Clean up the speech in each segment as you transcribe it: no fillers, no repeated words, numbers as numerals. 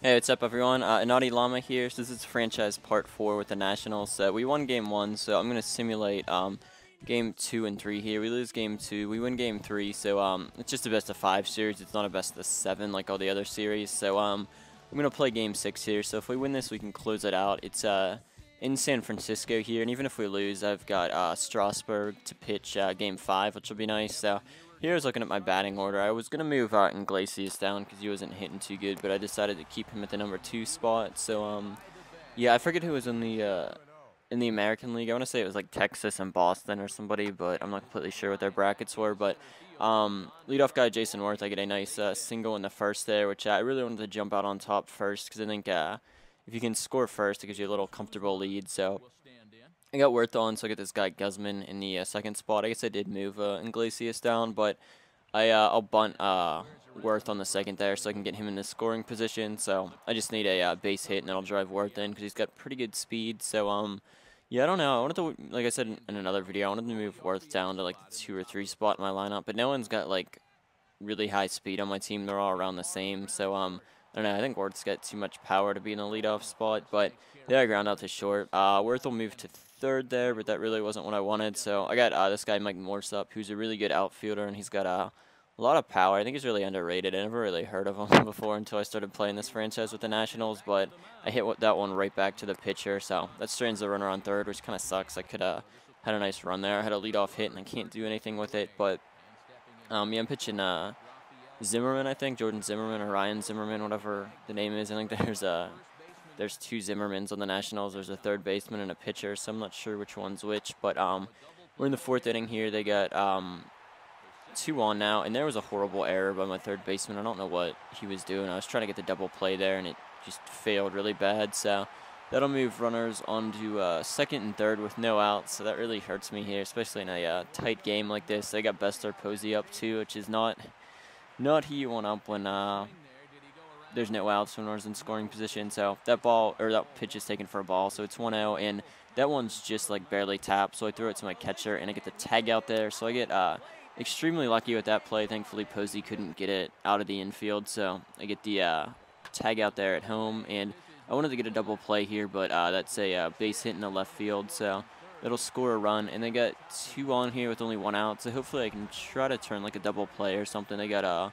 Hey, what's up, everyone? Inadi Llama here. So this is franchise part 4 with the Nationals. We won game 1, so I'm going to simulate game 2 and 3 here. We lose game 2, we win game 3, so it's just a best of 5 series. It's not a best of 7 like all the other series. So I'm going to play game 6 here. So if we win this, we can close it out. It's in San Francisco here, and even if we lose, I've got Strasburg to pitch game 5, which will be nice. So here's looking at my batting order. I was going to move Iglesias down because he wasn't hitting too good, but I decided to keep him at the number 2 spot. So, yeah, I forget who was in the American League. I want to say it was like Texas and Boston or somebody, but I'm not completely sure what their brackets were. But leadoff guy Jason Worth, I get a nice single in the first there, which I really wanted to jump out on top first because I think if you can score first, it gives you a little comfortable lead. So I got Worth on, so I get this guy Guzman in the second spot. I guess I did move Iglesias down, but I'll bunt Worth on the second there so I can get him in the scoring position. So I just need a base hit, and then I'll drive Worth in because he's got pretty good speed. So yeah, I don't know. I wanted to, like I said in another video, I wanted to move Worth down to like the 2 or 3 spot in my lineup, but no one's got like really high speed on my team. They're all around the same. So I don't know. I think Worth's got too much power to be in a leadoff spot, but yeah, I ground out to short. Worth will move to third there, but that really wasn't what I wanted. So I got this guy Mike Morse up, who's a really good outfielder, and he's got a lot of power. I think he's really underrated. I never really heard of him before until I started playing this franchise with the Nationals, but I hit that one right back to the pitcher, so that strains the runner on third, which kind of sucks. I could have had a nice run there. I had a leadoff hit, and I can't do anything with it, but yeah, I'm pitching Zimmerman, I think, Jordan Zimmerman or Ryan Zimmerman, whatever the name is. I think there's 2 Zimmermans on the Nationals. There's a third baseman and a pitcher, so I'm not sure which one's which. But we're in the 4th inning here. They got 2 on now, and there was a horrible error by my third baseman. I don't know what he was doing. I was trying to get the double play there, and it just failed really bad. So that'll move runners onto second and third with no outs. So that really hurts me here, especially in a tight game like this. They got Bester Posey up too, which is not who you want up when there's no outs when runners in scoring position. So that pitch is taken for a ball, so it's 1-0, and that one's just like barely tapped. So I throw it to my catcher, and I get the tag out there. So I get extremely lucky with that play. Thankfully, Posey couldn't get it out of the infield, so I get the tag out there at home. And I wanted to get a double play here, but that's a base hit in the left field, so it'll score a run. And they got 2 on here with only 1 out, so hopefully I can try to turn like a double play or something. They got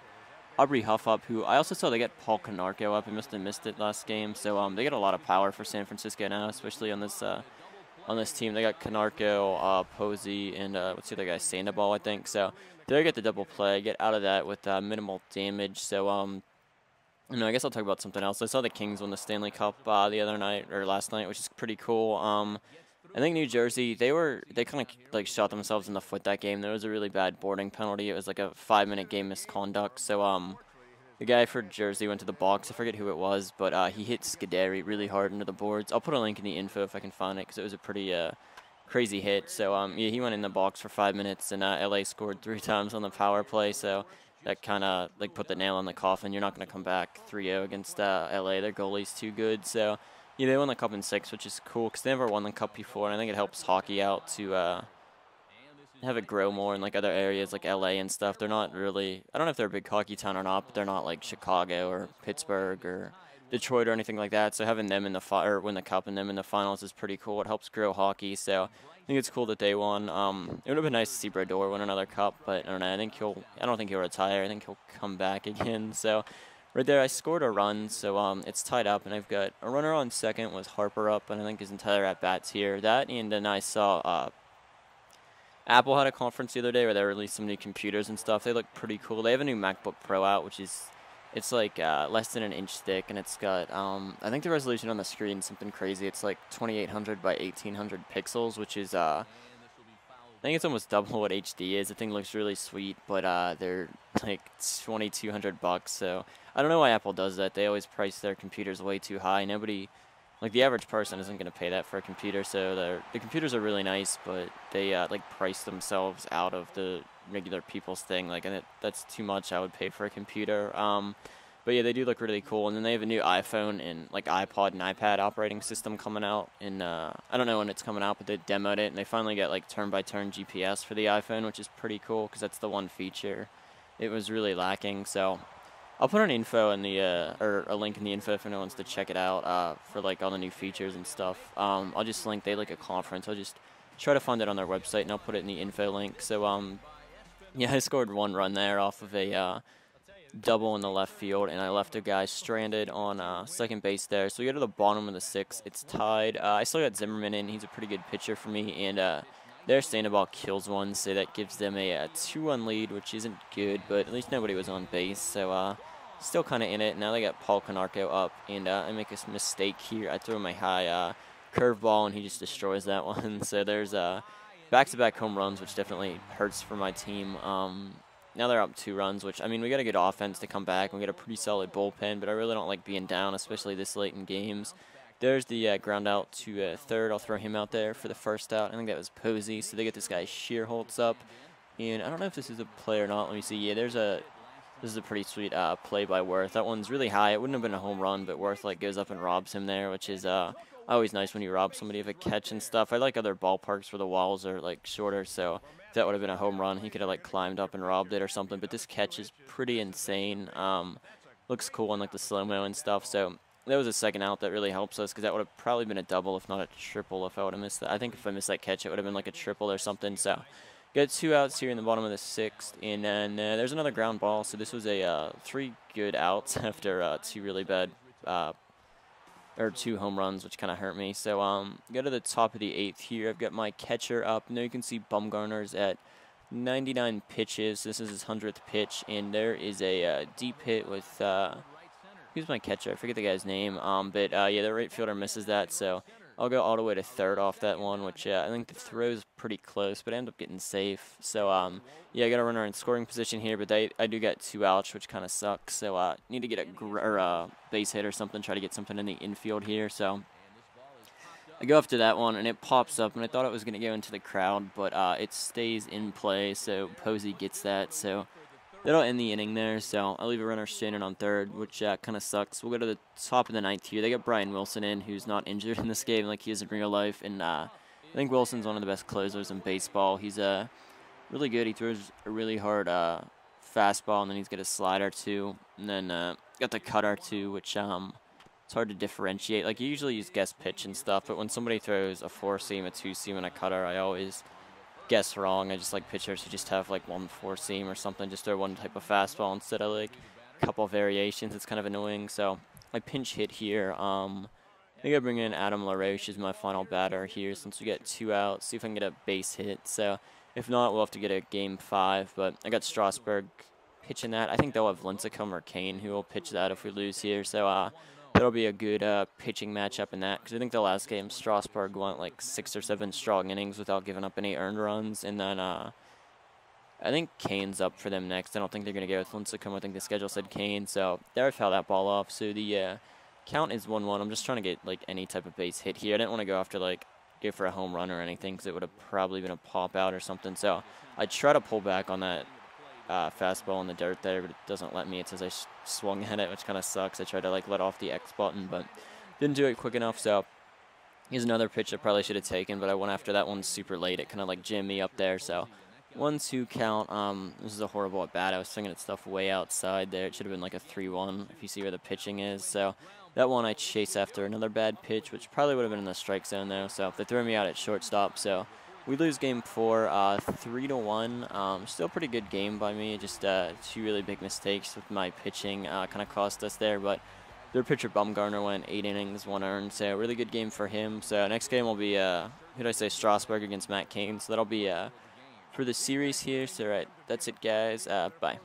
Aubrey Huff up, who I also saw they got Paul Canarco up. I must have missed it last game, so they got a lot of power for San Francisco now, especially on this team. They got Canarco, Posey, and what's the other guy? Sandoval, I think. So there I get the double play, get out of that with minimal damage. So I guess I'll talk about something else. I saw the Kings win the Stanley Cup the other night or last night, which is pretty cool. I think New Jersey, they kind of like shot themselves in the foot that game. There was a really bad boarding penalty. It was like a 5-minute game misconduct. So the guy for Jersey went to the box. I forget who it was, but he hit Scuderi really hard into the boards. I'll put a link in the info if I can find it because it was a pretty crazy hit. So yeah, he went in the box for 5 minutes, and LA scored 3 times on the power play. So that kind of like put the nail in the coffin. You're not going to come back 3-0 against LA. Their goalie's too good. So yeah, they won the Cup in 6, which is cool because they never won the Cup before, and I think it helps hockey out to have it grow more in like other areas like LA and stuff. They're not really, I don't know if they're a big hockey town or not, but they're not like Chicago or Pittsburgh or Detroit or anything like that. So having them in the or win the Cup and them in the finals is pretty cool. It helps grow hockey. So I think it's cool that they won. It would have been nice to see Brodeur win another Cup, but I don't know. I don't think he'll retire. I think he'll come back again. So right there, I scored a run, so it's tied up, and I've got a runner on second with Harper up, and I think his entire at-bats here. That, and then I saw Apple had a conference the other day where they released some new computers and stuff. They look pretty cool. They have a new MacBook Pro out, which is, it's like less than an inch thick, and it's got, I think the resolution on the screen is something crazy. It's like 2800 by 1800 pixels, which is, I think it's almost double what HD is. The thing looks really sweet, but they're like $2,200, so I don't know why Apple does that. They always price their computers way too high. Nobody, like the average person isn't going to pay that for a computer, so the computers are really nice, but they like price themselves out of the regular people's thing. Like, and that's too much I would pay for a computer. But yeah, they do look really cool, and then they have a new iPhone and like iPod and iPad operating system coming out, and I don't know when it's coming out, but they demoed it, and they finally got like turn-by-turn GPS for the iPhone, which is pretty cool because that's the one feature it was really lacking. So I'll put an info in the or a link in the info if anyone wants to check it out for like all the new features and stuff. I'll just link they like a conference. I'll just try to find it on their website and I'll put it in the info link. So yeah, I scored 1 run there off of a double in the left field, and I left a guy stranded on second base there. So we go to the bottom of the 6th. It's tied. I still got Zimmerman in. He's a pretty good pitcher for me, and their stand-up ball kills one, so that gives them a 2-1 lead, which isn't good, but at least nobody was on base. So still kind of in it. Now they got Paul Canarco up, and I make a mistake here. I throw my high curveball, and he just destroys that one. So there's back-to-back home runs, which definitely hurts for my team. Now they're up 2 runs, which, I mean, we got a good offense to come back. We got a pretty solid bullpen, but I really don't like being down, especially this late in games. There's the ground out to third. I'll throw him out there for the first out. I think that was Posey. So they get this guy Shearholtz up. And I don't know if this is a play or not. Let me see. Yeah, this is a pretty sweet play by Worth. That one's really high. It wouldn't have been a home run, but Worth like goes up and robs him there, which is always nice when you rob somebody of a catch and stuff. I like other ballparks where the walls are like shorter, so if that would have been a home run, he could have like climbed up and robbed it or something. But this catch is pretty insane. Looks cool on like the slow-mo and stuff. So that was a second out that really helps us because that would have probably been a double, if not a triple, if I would have missed that. I think if I missed that catch, it would have been like a triple or something. So got 2 outs here in the bottom of the 6th, and then there's another ground ball. So this was a 3 good outs after 2 really bad or 2 home runs, which kind of hurt me. So go to the top of the 8th here. I've got my catcher up. Now you can see Bumgarner's at 99 pitches. This is his 100th pitch, and there is a deep hit with who's my catcher? I forget the guy's name. But yeah, the right fielder misses that, so I'll go all the way to third off that one, which I think the throw is pretty close, but I end up getting safe. So yeah, I got a runner in scoring position here, but I do get 2 outs, which kind of sucks. So need to get a base hit or something, try to get something in the infield here. So I go up to that one, and it pops up, and I thought it was going to go into the crowd, but it stays in play, so Posey gets that. So that'll end the inning there, so I'll leave a runner standing on third, which kind of sucks. We'll go to the top of the 9th here. They got Brian Wilson in, who's not injured in this game like he is in real life, and I think Wilson's one of the best closers in baseball. He's really good. He throws a really hard fastball, and then he's got a slider too, and then got the cutter too, which it's hard to differentiate. Like, you usually use guess pitch and stuff, but when somebody throws a 4-seam, a 2-seam, and a cutter, I always guess wrong. I just like pitchers who just have like 1 4-seam or something, just throw one type of fastball instead of like a couple of variations. It's kind of annoying. So I pinch hit here. I think I bring in Adam LaRoche as my final batter here since we get 2 outs. See if I can get a base hit. So if not, we'll have to get a game 5. But I got Strasburg pitching that. I think they'll have Lincecum or Kane who will pitch that if we lose here. So that'll be a good pitching matchup in that, because I think the last game Strasburg went like 6 or 7 strong innings without giving up any earned runs, and then I think Kane's up for them next. I don't think they're going to go with Lincecum. I think the schedule said Kane, so there I foul that ball off. So the count is 1-1. I'm just trying to get like any type of base hit here. I didn't want to go after like go for a home run or anything, because it would have probably been a pop out or something. So I try to pull back on that fastball in the dirt there, but it doesn't let me. It says I swung at it, which kind of sucks. I tried to like let off the X button, but didn't do it quick enough. So here's another pitch I probably should have taken, but I went after that one super late. It kind of like jammed me up there. So 1-2 count. This is a horrible at bat. I was swinging at stuff way outside there. It should have been like a 3-1 if you see where the pitching is. So that one I chase after another bad pitch, which probably would have been in the strike zone though. So they threw me out at shortstop. So we lose game 4, 3-1. Still pretty good game by me. Just 2 really big mistakes with my pitching kind of cost us there. But their pitcher Bumgarner went 8 innings, 1 earned. So really good game for him. So next game will be who did I say, Strasburg against Matt Cain. So that'll be for the series here. So right, that's it, guys. Bye.